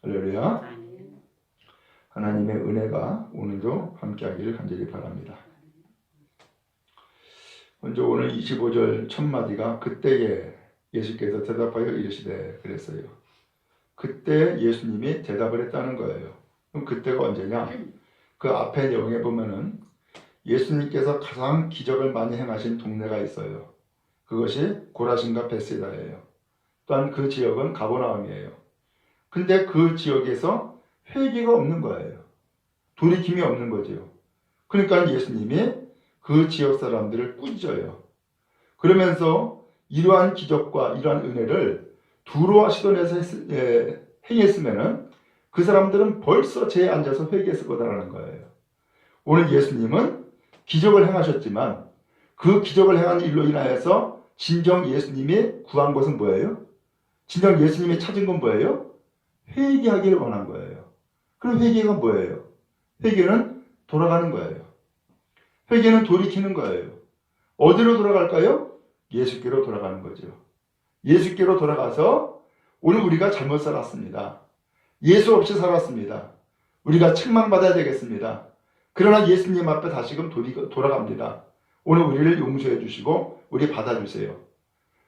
할렐루야. 하나님의 은혜가 오늘도 함께하기를 간절히 바랍니다. 먼저 오늘 25절 첫 마디가 그때에 예수께서 대답하여 이르시되 그랬어요. 그때 예수님이 대답을 했다는 거예요. 그럼 그때가 언제냐? 그 앞에 내용에 보면은 예수님께서 가장 기적을 많이 행하신 동네가 있어요. 그것이 고라신과 벳사다예요. 또한 그 지역은 가버나움이에요. 근데 그 지역에서 회개가 없는 거예요. 돌이킴이 없는 거죠. 그러니까 예수님이 그 지역 사람들을 꾸짖어요. 그러면서 이러한 기적과 이러한 은혜를 두로와 시돈에서 행했으면은 그 사람들은 벌써 죄에 앉아서 회개했을 거다라는 거예요. 오늘 예수님은 기적을 행하셨지만 그 기적을 행한 일로 인하여서 진정 예수님이 구한 것은 뭐예요? 진정 예수님이 찾은 건 뭐예요? 회개하기를 원한 거예요. 그럼 회개가 뭐예요? 회개는 돌아가는 거예요. 회개는 돌이키는 거예요. 어디로 돌아갈까요? 예수께로 돌아가는 거죠. 예수께로 돌아가서 오늘 우리가 잘못 살았습니다. 예수 없이 살았습니다. 우리가 책망받아야 되겠습니다. 그러나 예수님 앞에 다시금 돌아갑니다. 오늘 우리를 용서해 주시고 우리 받아주세요.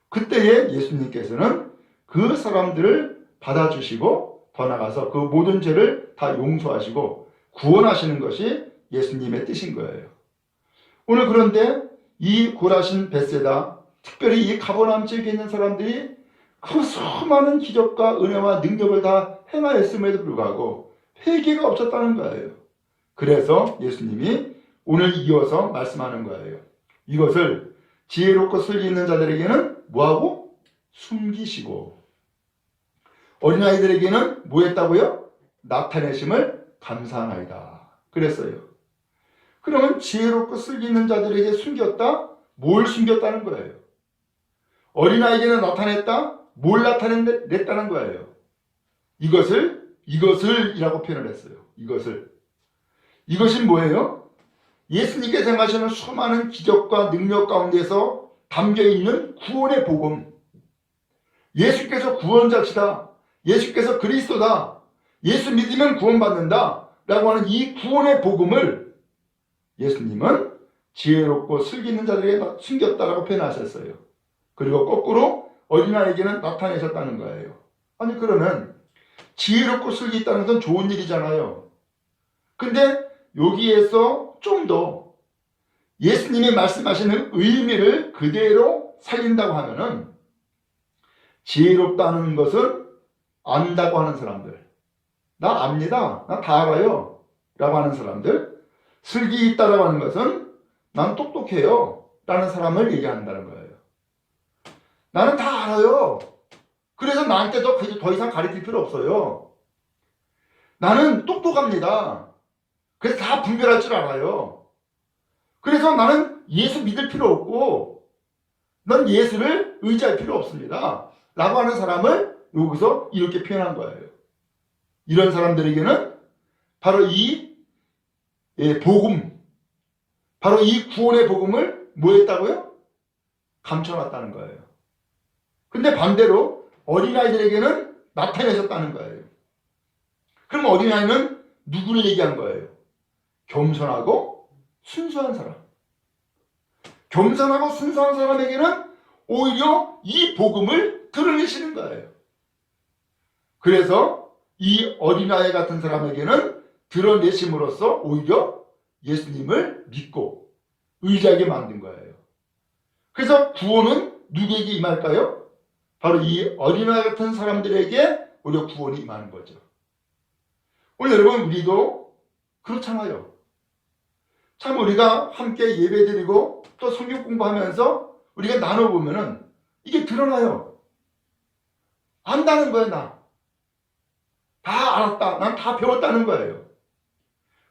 그때에 예수님께서는 그 사람들을 받아주시고 더 나가서 그 모든 죄를 다 용서하시고 구원하시는 것이 예수님의 뜻인 거예요. 오늘 그런데 이 고라신 벳사다, 특별히 이 가버나움 지역에 있는 사람들이 그 수많은 기적과 은혜와 능력을 다 행하였음에도 불구하고 회개가 없었다는 거예요. 그래서 예수님이 오늘 이어서 말씀하는 거예요. 이것을 지혜롭고 슬기 있는 자들에게는 뭐하고? 숨기시고 어린아이들에게는 뭐 했다고요? 나타내심을 감사하나이다 그랬어요. 그러면 지혜롭고 슬기 있는 자들에게 숨겼다? 뭘 숨겼다는 거예요? 어린아이에게는 나타냈다? 뭘 나타냈다는 거예요? 이것을이라고 표현을 했어요. 이것이 뭐예요? 예수님께서 행하시는 수많은 기적과 능력 가운데서 담겨있는 구원의 복음. 예수께서 구원자시다. 예수께서 그리스도다. 예수 믿으면 구원받는다. 라고 하는 이 구원의 복음을 예수님은 지혜롭고 슬기 있는 자들에게 숨겼다라고 표현하셨어요. 그리고 거꾸로 어린아이에게는 나타내셨다는 거예요. 아니 그러면 지혜롭고 슬기 있다는 건 좋은 일이잖아요. 근데 여기에서 좀 더 예수님이 말씀하시는 의미를 그대로 살린다고 하면은 지혜롭다는 것은 안다고 하는 사람들, 나 압니다, 나 다 알아요 라고 하는 사람들, 슬기 있다라고 하는 것은 난 똑똑해요 라는 사람을 얘기한다는 거예요. 나는 다 알아요. 그래서 나한테 더 이상 가르칠 필요 없어요. 나는 똑똑합니다. 그래서 다 분별할 줄 알아요. 그래서 나는 예수 믿을 필요 없고 넌 예수를 의지할 필요 없습니다 라고 하는 사람을 여기서 이렇게 표현한 거예요. 이런 사람들에게는 바로 이 복음, 바로 이 구원의 복음을 뭐 했다고요? 감춰놨다는 거예요. 근데 반대로 어린아이들에게는 나타내셨다는 거예요. 그럼 어린아이는 누구를 얘기한 거예요? 겸손하고 순수한 사람. 겸손하고 순수한 사람에게는 오히려 이 복음을 드러내시는 거예요. 그래서 이 어린아이 같은 사람에게는 드러내심으로써 오히려 예수님을 믿고 의지하게 만든 거예요. 그래서 구원은 누구에게 임할까요? 바로 이 어린아이 같은 사람들에게 오히려 구원이 임하는 거죠. 오늘 여러분 우리도 그렇잖아요. 참 우리가 함께 예배드리고 또 성경 공부하면서 우리가 나눠보면은 이게 드러나요. 안다는 거예요. 다 알았다. 난 다 배웠다는 거예요.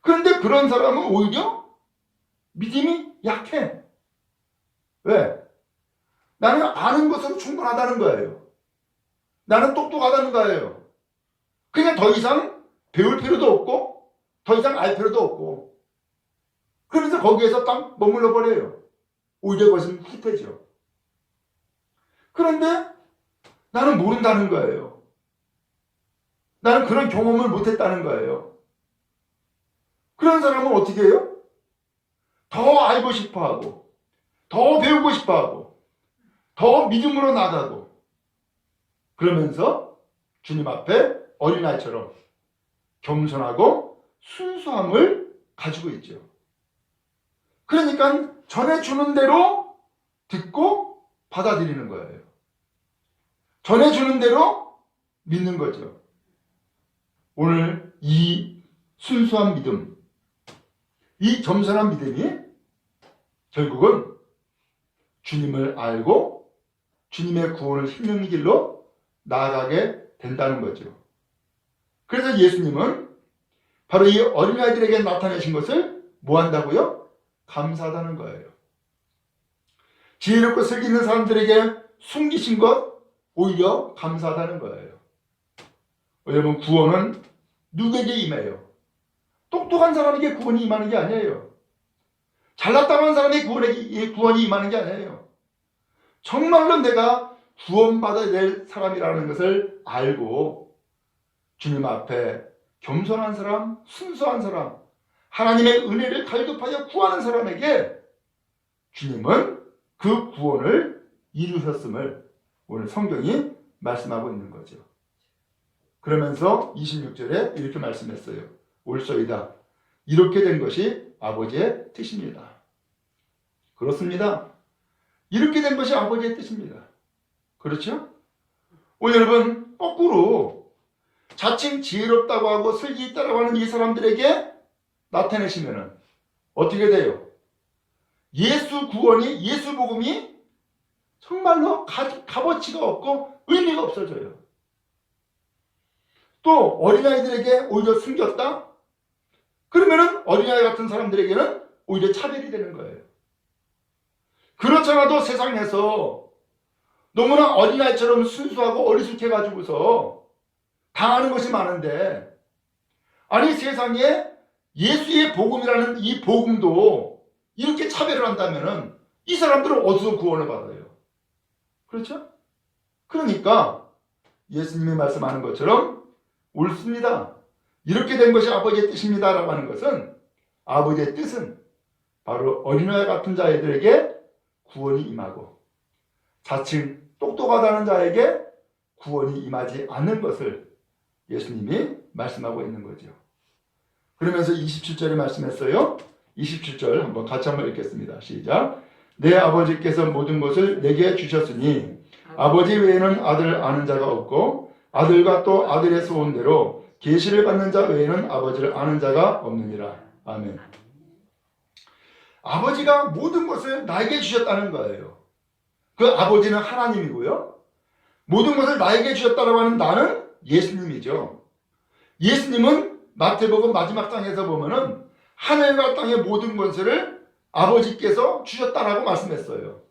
그런데 그런 사람은 오히려 믿음이 약해. 왜? 나는 아는 것으로 충분하다는 거예요. 나는 똑똑하다는 거예요. 그냥 더 이상 배울 필요도 없고 더 이상 알 필요도 없고 그래서 거기에서 딱 머물러 버려요. 오히려 그것은 후퇴죠. 그런데 나는 모른다는 거예요. 나는 그런 경험을 못했다는 거예요. 그런 사람은 어떻게 해요? 더 알고 싶어하고, 더 배우고 싶어하고, 더 믿음으로 나가고, 그러면서 주님 앞에 어린아이처럼 겸손하고 순수함을 가지고 있죠. 그러니까 전해주는 대로 듣고 받아들이는 거예요. 전해주는 대로 믿는 거죠. 오늘 이 순수한 믿음, 이 겸손한 믿음이 결국은 주님을 알고 주님의 구원을 힘든 길로 나아가게 된다는 거죠. 그래서 예수님은 바로 이 어린아이들에게 나타내신 것을 뭐 한다고요? 감사하다는 거예요. 지혜롭고 슬기 있는 사람들에게 숨기신 것 오히려 감사하다는 거예요. 여러분, 구원은 누구에게 임해요? 똑똑한 사람에게 구원이 임하는 게 아니에요. 잘났다는 사람에게 구원이 임하는 게 아니에요. 정말로 내가 구원받아야 될 사람이라는 것을 알고 주님 앞에 겸손한 사람, 순수한 사람, 하나님의 은혜를 갈급하여 구하는 사람에게 주님은 그 구원을 이루셨음을 오늘 성경이 말씀하고 있는 거죠. 그러면서 26절에 이렇게 말씀했어요. 옳소이다. 이렇게 된 것이 아버지의 뜻입니다. 그렇습니다. 이렇게 된 것이 아버지의 뜻입니다. 그렇죠? 오늘 여러분, 거꾸로 자칭 지혜롭다고 하고 슬기 있다고 하는 이 사람들에게 나타내시면 어떻게 돼요? 예수 구원이, 예수 복음이 정말로 값어치가 없고 의미가 없어져요. 또 어린아이들에게 오히려 숨겼다? 그러면은 어린아이 같은 사람들에게는 오히려 차별이 되는 거예요. 그렇잖아도 세상에서 너무나 어린아이처럼 순수하고 어리숙해가지고서 당하는 것이 많은데, 아니 세상에 예수의 복음이라는 이 복음도 이렇게 차별을 한다면은 이 사람들은 어디서 구원을 받아요? 그렇죠? 그러니까 예수님이 말씀하는 것처럼 옳습니다. 이렇게 된 것이 아버지의 뜻입니다 라고 하는 것은, 아버지의 뜻은 바로 어린아이 같은 자들에게 구원이 임하고 자칭 똑똑하다는 자에게 구원이 임하지 않는 것을 예수님이 말씀하고 있는 거죠. 그러면서 27절에 말씀했어요. 27절 한번 같이 한번 읽겠습니다. 시작. 내 아버지께서 모든 것을 내게 주셨으니 아버지 외에는 아들을 아는 자가 없고 아들과 또 아들의 소원대로 계시를 받는 자 외에는 아버지를 아는 자가 없느니라. 아멘. 아버지가 모든 것을 나에게 주셨다는 거예요. 그 아버지는 하나님이고요. 모든 것을 나에게 주셨다고 하는 나는 예수님이죠. 예수님은 마태복음 마지막 장에서 보면은 하늘과 땅의 모든 권세를 아버지께서 주셨다라고 말씀했어요.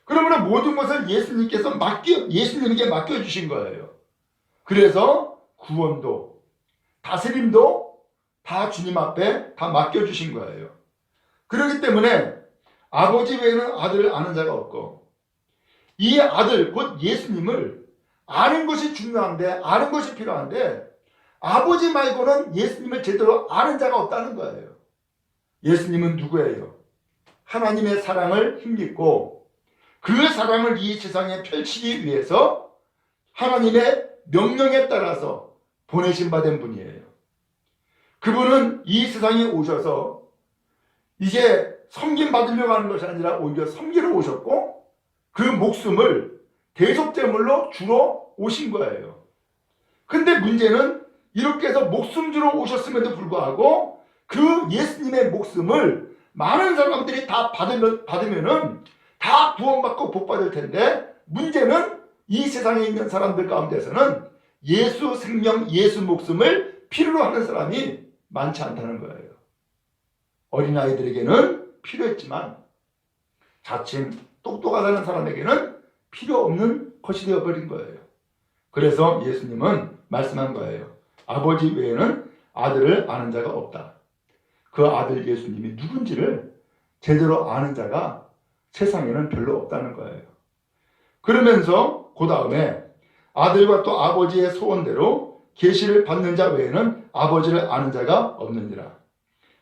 그러면 모든 것을 예수님에게 맡겨주신 거예요. 그래서 구원도 다스림도 다 주님 앞에 다 맡겨주신 거예요. 그렇기 때문에 아버지 외에는 아들을 아는 자가 없고, 이 아들 곧 예수님을 아는 것이 중요한데, 아는 것이 필요한데, 아버지 말고는 예수님을 제대로 아는 자가 없다는 거예요. 예수님은 누구예요? 하나님의 사랑을 힘입고 그 사랑을 이 세상에 펼치기 위해서 하나님의 명령에 따라서 보내신 바 된 분이에요. 그분은 이 세상에 오셔서 이제 섬김 받으려고 하는 것이 아니라 오히려 섬기러 오셨고 그 목숨을 대속제물로 주러 오신 거예요. 근데 문제는 이렇게 해서 목숨 주러 오셨음에도 불구하고 그 예수님의 목숨을 많은 사람들이 다 받으면은 다 구원받고 복받을 텐데, 문제는 이 세상에 있는 사람들 가운데서는 예수 생명, 예수 목숨을 필요로 하는 사람이 많지 않다는 거예요. 어린아이들에게는 필요했지만 자칭 똑똑하다는 사람에게는 필요 없는 것이 되어버린 거예요. 그래서 예수님은 말씀한 거예요. 아버지 외에는 아들을 아는 자가 없다. 그 아들 예수님이 누군지를 제대로 아는 자가 세상에는 별로 없다는 거예요. 그러면서 그 다음에 아들과 또 아버지의 소원대로 계시를 받는 자 외에는 아버지를 아는 자가 없느니라.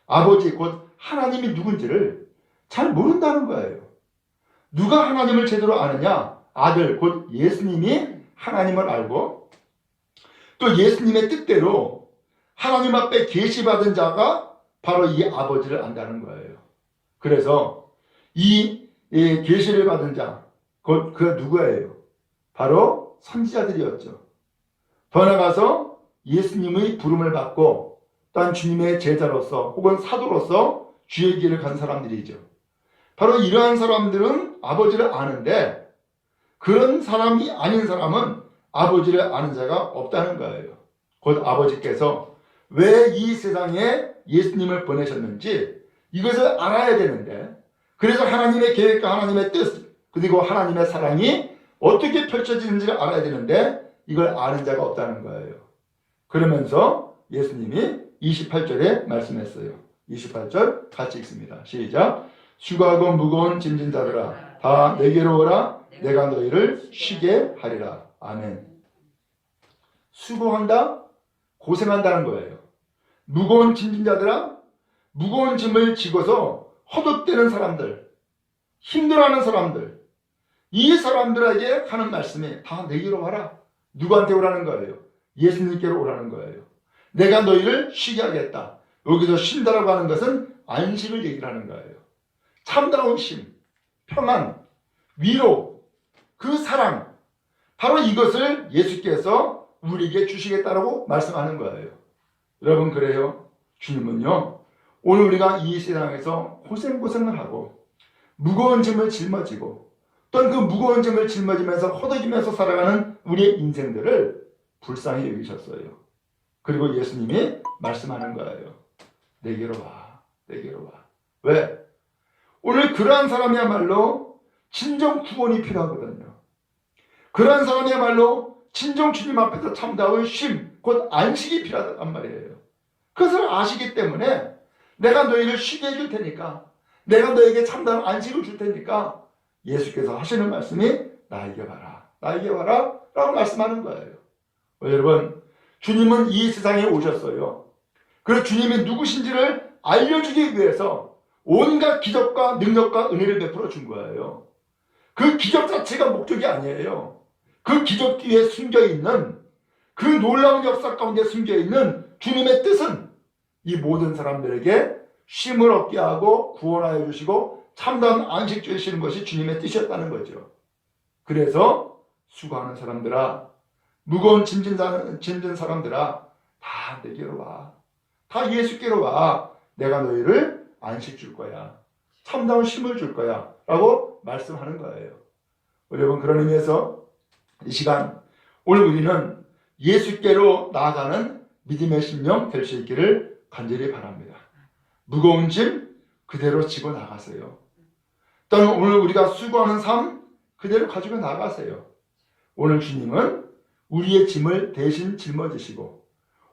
아버지 곧 하나님이 누군지를 잘 모른다는 거예요. 누가 하나님을 제대로 아느냐? 아들 곧 예수님이 하나님을 알고 또 예수님의 뜻대로 하나님 앞에 계시받은 자가 바로 이 아버지를 안다는 거예요. 그래서 이 계시를 받은 자, 곧 그가 누구예요? 바로 선지자들이었죠. 더 나아가서 예수님의 부름을 받고 또한 주님의 제자로서 혹은 사도로서 주의 길을 간 사람들이죠. 바로 이러한 사람들은 아버지를 아는데 그런 사람이 아닌 사람은 아버지를 아는 자가 없다는 거예요. 곧 아버지께서 왜 이 세상에 예수님을 보내셨는지 이것을 알아야 되는데, 그래서 하나님의 계획과 하나님의 뜻 그리고 하나님의 사랑이 어떻게 펼쳐지는지를 알아야 되는데 이걸 아는 자가 없다는 거예요. 그러면서 예수님이 28절에 말씀했어요. 28절 같이 읽습니다. 시작. 수고하고 무거운 짐진 자들아 다 내게로 오라. 내가 너희를 쉬게 하리라. 아멘. 수고한다? 고생한다는 거예요. 무거운 짐진 자들아, 무거운 짐을 지고서 허덕대는 사람들, 힘들어하는 사람들, 이 사람들에게 하는 말씀이 다 내게로 와라. 누구한테 오라는 거예요? 예수님께로 오라는 거예요. 내가 너희를 쉬게 하겠다. 여기서 쉰다라고 하는 것은 안식을 얘기를 하는 거예요. 참다운 쉼, 평안, 위로, 그 사랑, 바로 이것을 예수께서 우리에게 주시겠다라고 말씀하는 거예요. 여러분, 그래요. 주님은요, 오늘 우리가 이 세상에서 고생을 하고 무거운 짐을 짊어지고 또한 그 무거운 짐을 짊어지면서 허덕이면서 살아가는 우리의 인생들을 불쌍히 여기셨어요. 그리고 예수님이 말씀하는 거예요. 내게로 와. 내게로 와. 왜? 오늘 그러한 사람이야말로 진정 구원이 필요하거든요. 그러한 사람이야말로 진정 주님 앞에서 참다운 쉼, 곧 안식이 필요하단 말이에요. 그것을 아시기 때문에 내가 너희를 쉬게 해줄 테니까, 내가 너에게 참다운 안식을 줄 테니까 예수께서 하시는 말씀이 나에게 와라. 나에게 와라. 라고 말씀하는 거예요. 여러분, 주님은 이 세상에 오셨어요. 그래서 주님이 누구신지를 알려주기 위해서 온갖 기적과 능력과 은혜를 베풀어 준 거예요. 그 기적 자체가 목적이 아니에요. 그 기적 뒤에 숨겨있는 그 놀라운 역사 가운데 숨겨있는 주님의 뜻은 이 모든 사람들에게 쉼을 얻게 하고 구원하여 주시고 참다운 안식 주시는 것이 주님의 뜻이었다는 거죠. 그래서 수고하는 사람들아, 무거운 짐진 사람들아, 다 내게로 와. 다 예수께로 와. 내가 너희를 안식 줄 거야. 참다운 쉼을 줄 거야. 라고 말씀하는 거예요. 여러분, 그런 의미에서 이 시간 오늘 우리는 예수께로 나아가는 믿음의 심령 될 수 있기를 간절히 바랍니다. 무거운 짐 그대로 지고 나가세요. 또는 오늘 우리가 수고하는 삶 그대로 가지고 나가세요. 오늘 주님은 우리의 짐을 대신 짊어지시고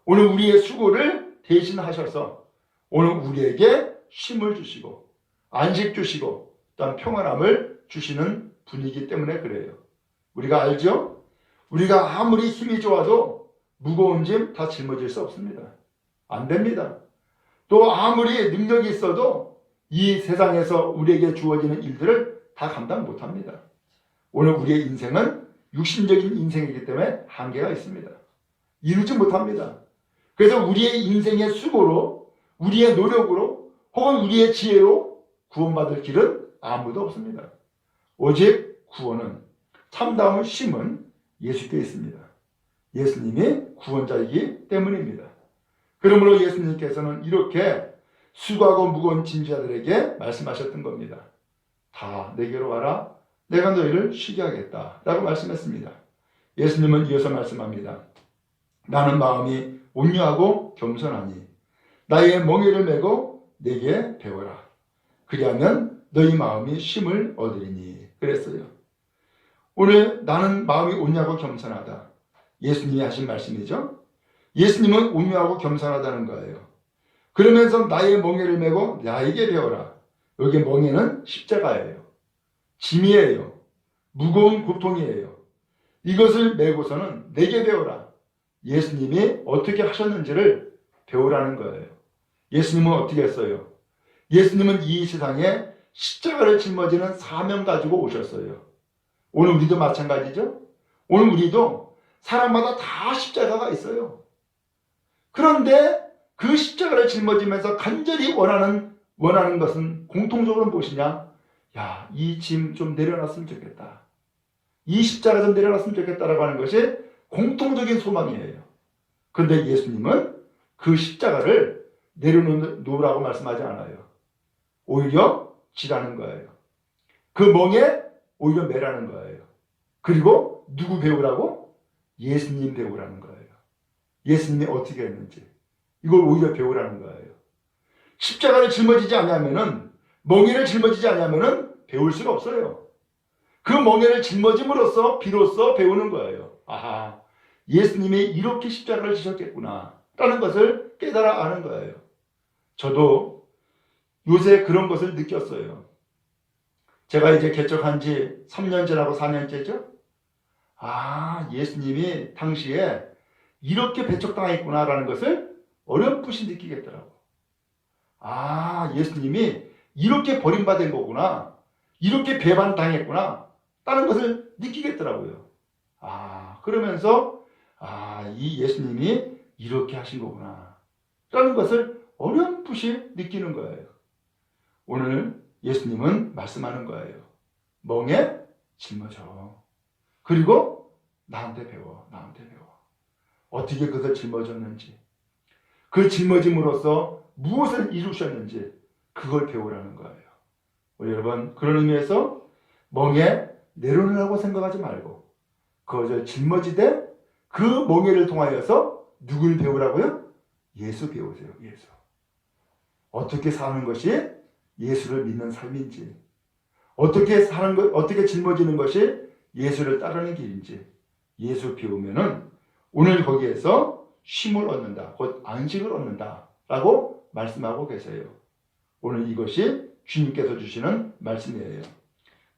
오늘 우리의 수고를 대신하셔서 오늘 우리에게 쉼을 주시고 안식 주시고 또한 평안함을 주시는 분이기 때문에 그래요. 우리가 알죠? 우리가 아무리 힘이 좋아도 무거운 짐 다 짊어질 수 없습니다. 안 됩니다. 또 아무리 능력이 있어도 이 세상에서 우리에게 주어지는 일들을 다 감당 못합니다. 오늘 우리의 인생은 육신적인 인생이기 때문에 한계가 있습니다. 이루지 못합니다. 그래서 우리의 인생의 수고로, 우리의 노력으로 혹은 우리의 지혜로 구원받을 길은 아무도 없습니다. 오직 구원은, 참다운 쉼은 예수께 있습니다. 예수님이 구원자이기 때문입니다. 그러므로 예수님께서는 이렇게 수고하고 무거운 짐자들에게 말씀하셨던 겁니다. 다 내게로 와라. 내가 너희를 쉬게 하겠다. 라고 말씀했습니다. 예수님은 이어서 말씀합니다. 나는 마음이 온유하고 겸손하니 나의 멍에를 메고 내게 배워라. 그리하면 너희 마음이 쉼을 얻으리니. 그랬어요. 오늘 나는 마음이 온유하고 겸손하다. 예수님이 하신 말씀이죠. 예수님은 온유하고 겸손하다는 거예요. 그러면서 나의 멍에를 메고 나에게 배워라. 여기 멍에는 십자가예요. 짐이에요. 무거운 고통이에요. 이것을 메고서는 내게 배워라. 예수님이 어떻게 하셨는지를 배우라는 거예요. 예수님은 어떻게 했어요? 예수님은 이 세상에 십자가를 짊어지는 사명 가지고 오셨어요. 오늘 우리도 마찬가지죠? 오늘 우리도 사람마다 다 십자가가 있어요. 그런데 그 십자가를 짊어지면서 간절히 원하는 것은 공통적으로 무엇이냐? 야, 이 짐 좀 내려놨으면 좋겠다. 이 십자가 좀 내려놨으면 좋겠다라고 하는 것이 공통적인 소망이에요. 그런데 예수님은 그 십자가를 내려놓으라고 말씀하지 않아요. 오히려 지라는 거예요. 그 멍에 오히려 매라는 거예요. 그리고 누구 배우라고? 예수님 배우라는 거예요. 예수님이 어떻게 했는지 이걸 오히려 배우라는 거예요. 십자가를 짊어지지 않으면은, 멍에를 짊어지지 않으면은 배울 수가 없어요. 그 멍에를 짊어짐으로써 비로소 배우는 거예요. 아하, 예수님이 이렇게 십자가를 지셨겠구나 라는 것을 깨달아 아는 거예요. 저도 요새 그런 것을 느꼈어요. 제가 이제 개척한 지 3년째라고 4년째죠. 아, 예수님이 당시에 이렇게 배척당했구나라는 것을 어렴풋이 느끼겠더라고. 아, 예수님이 이렇게 버림받은 거구나. 이렇게 배반당했구나. 라는 것을 느끼겠더라고요. 아, 그러면서 이 예수님이 이렇게 하신 거구나. 라는 것을 어렴풋이 느끼는 거예요. 오늘 예수님은 말씀하는 거예요. 멍에 짊어져. 그리고 나한테 배워. 나한테 배워. 어떻게 그것을 짊어졌는지, 그 짊어짐으로써 무엇을 이루셨는지 그걸 배우라는 거예요. 우리 여러분, 그런 의미에서 멍에 내려놓으라고 생각하지 말고 그것을 짊어지되 그 멍에를 통하여서 누굴 배우라고요? 예수 배우세요. 예수. 어떻게 사는 것이 예수를 믿는 삶인지, 어떻게 사는 것, 어떻게 짊어지는 것이 예수를 따르는 길인지 예수 배우면은 오늘 거기에서 쉼을 얻는다. 곧 안식을 얻는다. 라고 말씀하고 계세요. 오늘 이것이 주님께서 주시는 말씀이에요.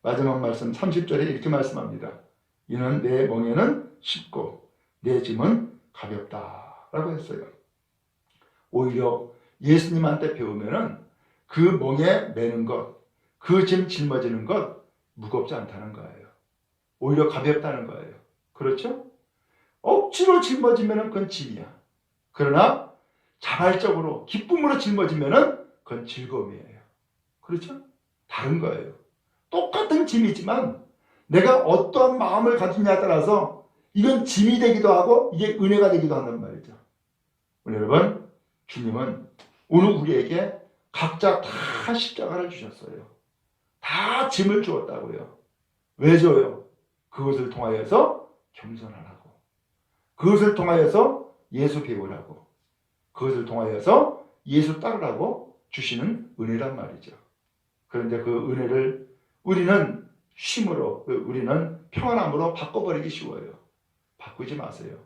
마지막 말씀 30절에 이렇게 말씀합니다. 이는 내 멍에는 쉽고 내 짐은 가볍다. 라고 했어요. 오히려 예수님한테 배우면은 그 멍에 매는 것, 그 짐 짊어지는 것 무겁지 않다는 거예요. 오히려 가볍다는 거예요. 그렇죠? 억지로 짊어지면 그건 짐이야. 그러나 자발적으로 기쁨으로 짊어지면 그건 즐거움이에요. 그렇죠? 다른 거예요. 똑같은 짐이지만 내가 어떠한 마음을 가지냐에 따라서 이건 짐이 되기도 하고 이게 은혜가 되기도 한단 말이죠. 여러분, 주님은 오늘 우리에게 각자 다 십자가를 주셨어요. 다 짐을 주었다고요. 왜 줘요? 그것을 통하여서 겸손하라고. 그것을 통하여서 예수 배우라고. 그것을 통하여서 예수 따르라고 주시는 은혜란 말이죠. 그런데 그 은혜를 우리는 쉼으로, 우리는 평안함으로 바꿔버리기 쉬워요. 바꾸지 마세요.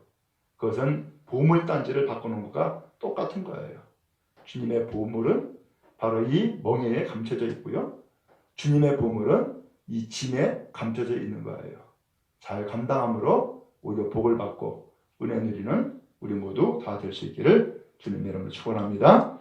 그것은 보물단지를 바꾸는 것과 똑같은 거예요. 주님의 보물은 바로 이 멍에에 감춰져 있고요. 주님의 보물은 이 짐에 감춰져 있는 거예요. 잘 감당함으로 오히려 복을 받고 은혜 누리는 우리 모두 다 될 수 있기를 주님의 이름으로 축원합니다.